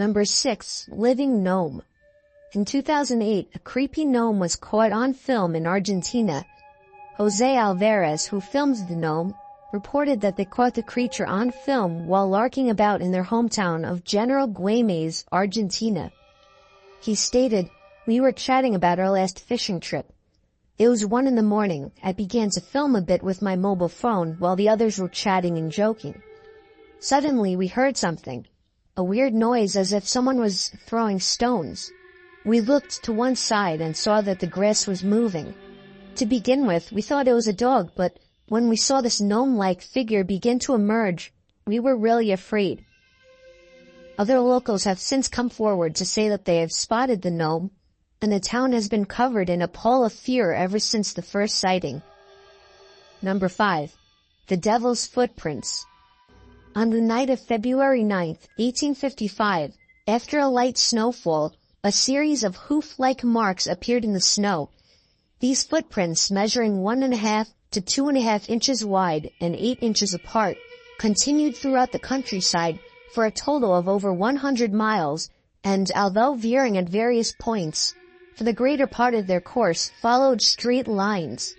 Number 6. Living Gnome. In 2008, a creepy gnome was caught on film in Argentina. Jose Alvarez, who filmed the gnome, reported that they caught the creature on film while larking about in their hometown of General Güemes, Argentina. He stated, "We were chatting about our last fishing trip. It was 1 in the morning. I began to film a bit with my mobile phone while the others were chatting and joking. Suddenly we heard something. A weird noise as if someone was throwing stones. We looked to one side and saw that the grass was moving. To begin with, we thought it was a dog, but when we saw this gnome-like figure begin to emerge, we were really afraid." Other locals have since come forward to say that they have spotted the gnome, and the town has been covered in a pall of fear ever since the first sighting. Number 5. The Devil's Footprints. On the night of February 9, 1855, after a light snowfall, a series of hoof-like marks appeared in the snow. These footprints, measuring 1.5 to 2.5 inches wide and 8 inches apart, continued throughout the countryside for a total of over 100 miles, and although veering at various points, for the greater part of their course followed straight lines.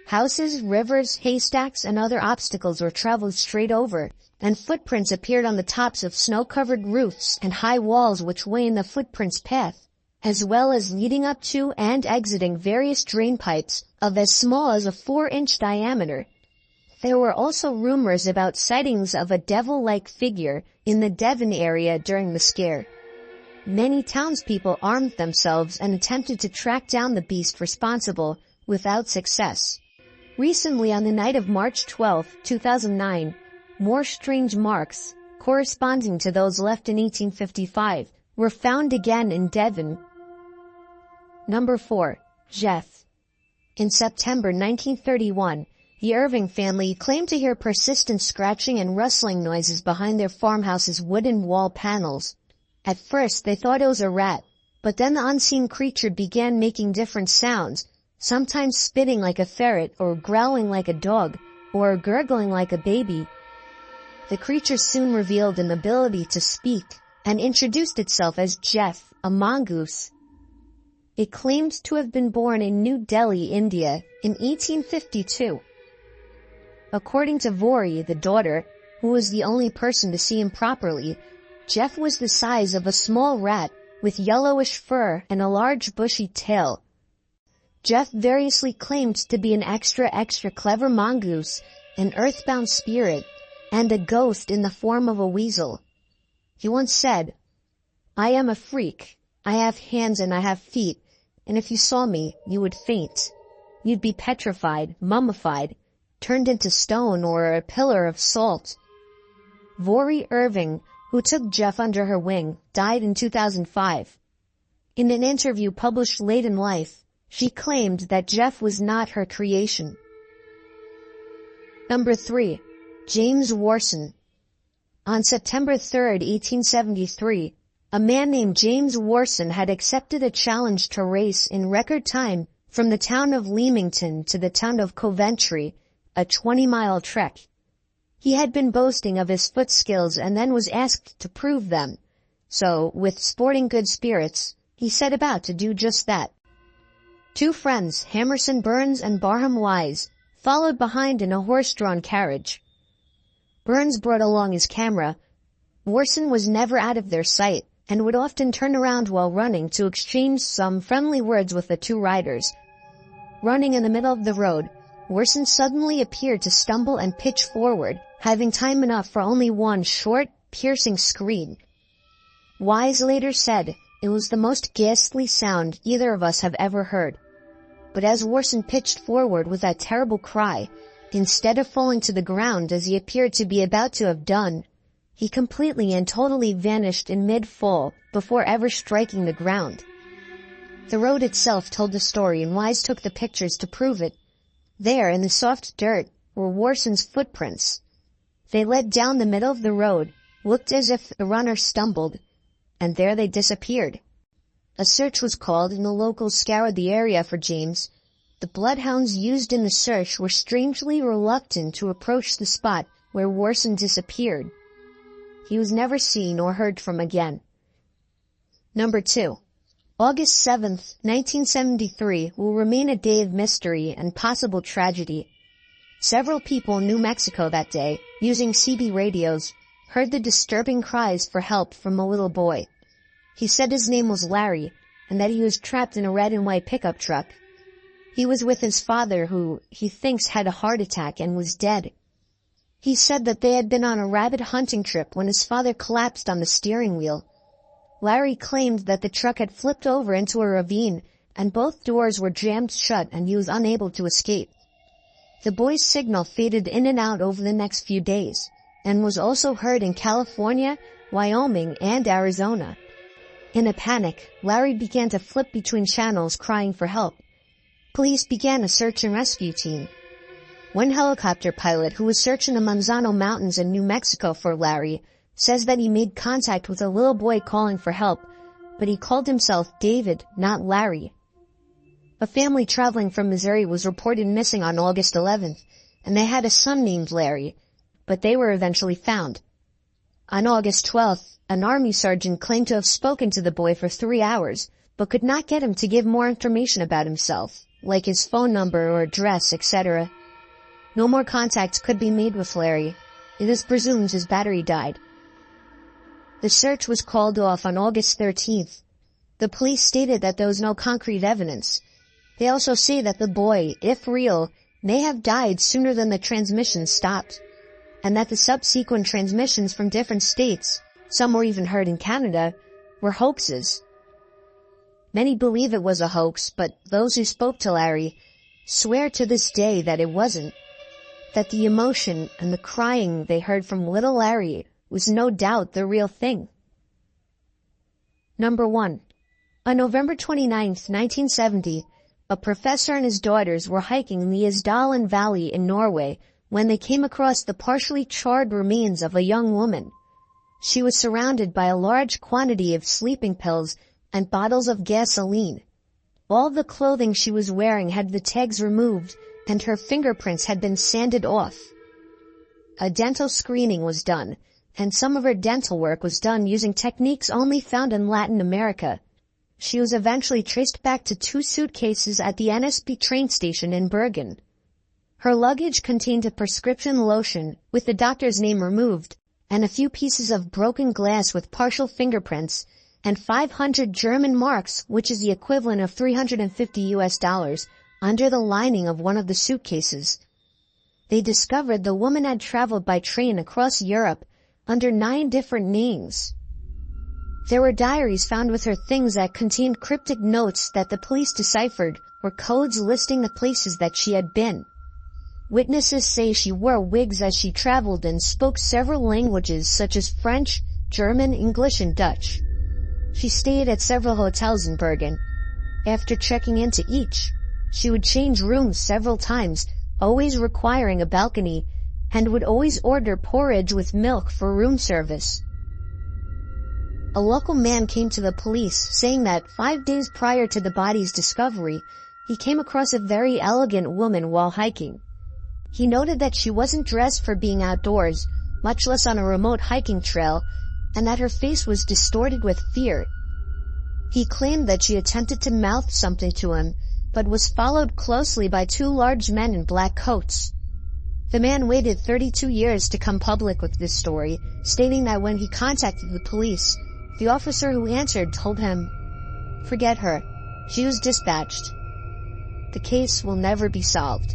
Houses, rivers, haystacks, and other obstacles were traveled straight over, and footprints appeared on the tops of snow-covered roofs and high walls which lay in the footprints' path, as well as leading up to and exiting various drain pipes of as small as a 4-inch diameter. There were also rumors about sightings of a devil-like figure in the Devon area during the scare. Many townspeople armed themselves and attempted to track down the beast responsible, without success. Recently, on the night of March 12, 2009, more strange marks, corresponding to those left in 1855, were found again in Devon. Number 4. Jeff. In September 1931, the Irving family claimed to hear persistent scratching and rustling noises behind their farmhouse's wooden wall panels. At first, they thought it was a rat, but then the unseen creature began making different sounds, sometimes spitting like a ferret, or growling like a dog, or gurgling like a baby. The creature soon revealed an ability to speak, and introduced itself as Jeff, a mongoose. It claimed to have been born in New Delhi, India, in 1852. According to Vori, the daughter, who was the only person to see him properly, Jeff was the size of a small rat, with yellowish fur and a large bushy tail. Jeff variously claimed to be an extra clever mongoose, an earthbound spirit, and a ghost in the form of a weasel. He once said, "I am a freak. I have hands and I have feet, and if you saw me, you would faint. You'd be petrified, mummified, turned into stone or a pillar of salt." Vori Irving, who took Jeff under her wing, died in 2005. In an interview published late in life, she claimed that Jeff was not her creation. Number 3. James Warson. On September 3, 1873, a man named James Warson had accepted a challenge to race in record time from the town of Leamington to the town of Coventry, a 20-mile trek. He had been boasting of his foot skills and then was asked to prove them. So, with sporting good spirits, he set about to do just that. 2 friends, Hammerson Burns and Barham Wise, followed behind in a horse-drawn carriage. Burns brought along his camera. Warson was never out of their sight, and would often turn around while running to exchange some friendly words with the 2 riders. Running in the middle of the road, Warson suddenly appeared to stumble and pitch forward, having time enough for only one short, piercing scream. Wise later said, "It was the most ghastly sound either of us have ever heard." But as Warson pitched forward with that terrible cry, instead of falling to the ground as he appeared to be about to have done, he completely and totally vanished in mid-fall before ever striking the ground. The road itself told the story, and Wise took the pictures to prove it. There, in the soft dirt, were Warson's footprints. They led down the middle of the road, looked as if the runner stumbled, and there they disappeared. A search was called, and the locals scoured the area for James. The bloodhounds used in the search were strangely reluctant to approach the spot where Warson disappeared. He was never seen or heard from again. Number 2. August 7th, 1973 will remain a day of mystery and possible tragedy. Several people in New Mexico that day, using CB radios, heard the disturbing cries for help from a little boy. He said his name was Larry, and that he was trapped in a red and white pickup truck. He was with his father, who he thinks had a heart attack and was dead. He said that they had been on a rabbit hunting trip when his father collapsed on the steering wheel. Larry claimed that the truck had flipped over into a ravine, and both doors were jammed shut and he was unable to escape. The boy's signal faded in and out over the next few days, and was also heard in California, Wyoming, and Arizona. In a panic, Larry began to flip between channels crying for help. Police began a search and rescue team. One helicopter pilot who was searching the Manzano Mountains in New Mexico for Larry says that he made contact with a little boy calling for help, but he called himself David, not Larry. A family traveling from Missouri was reported missing on August 11th, and they had a son named Larry, but they were eventually found. On August 12th, an Army sergeant claimed to have spoken to the boy for 3 hours, but could not get him to give more information about himself, like his phone number or address, etc. No more contact could be made with Larry. It is presumed his battery died. The search was called off on August 13th. The police stated that there was no concrete evidence. They also say that the boy, if real, may have died sooner than the transmission stopped, and that the subsequent transmissions from different states, some were even heard in Canada, were hoaxes. Many believe it was a hoax, but those who spoke to Larry swear to this day that it wasn't, that the emotion and the crying they heard from little Larry was no doubt the real thing. Number 1. On November 29th, 1970, a professor and his daughters were hiking in the Isdalen Valley in Norway when they came across the partially charred remains of a young woman. She was surrounded by a large quantity of sleeping pills and bottles of gasoline. All the clothing she was wearing had the tags removed, and her fingerprints had been sanded off. A dental screening was done, and some of her dental work was done using techniques only found in Latin America. She was eventually traced back to 2 suitcases at the NSB train station in Bergen. Her luggage contained a prescription lotion with the doctor's name removed, and a few pieces of broken glass with partial fingerprints, and 500 German marks, which is the equivalent of $350 under the lining of one of the suitcases. They discovered the woman had traveled by train across Europe under 9 different names. There were diaries found with her things that contained cryptic notes that the police deciphered were codes listing the places that she had been. Witnesses say she wore wigs as she traveled and spoke several languages such as French, German, English, and Dutch. She stayed at several hotels in Bergen. After checking into each, she would change rooms several times, always requiring a balcony, and would always order porridge with milk for room service. A local man came to the police saying that 5 days prior to the body's discovery, he came across a very elegant woman while hiking. He noted that she wasn't dressed for being outdoors, much less on a remote hiking trail, and that her face was distorted with fear. He claimed that she attempted to mouth something to him, but was followed closely by 2 large men in black coats. The man waited 32 years to come public with this story, stating that when he contacted the police, the officer who answered told him, "Forget her. She was dispatched." The case will never be solved.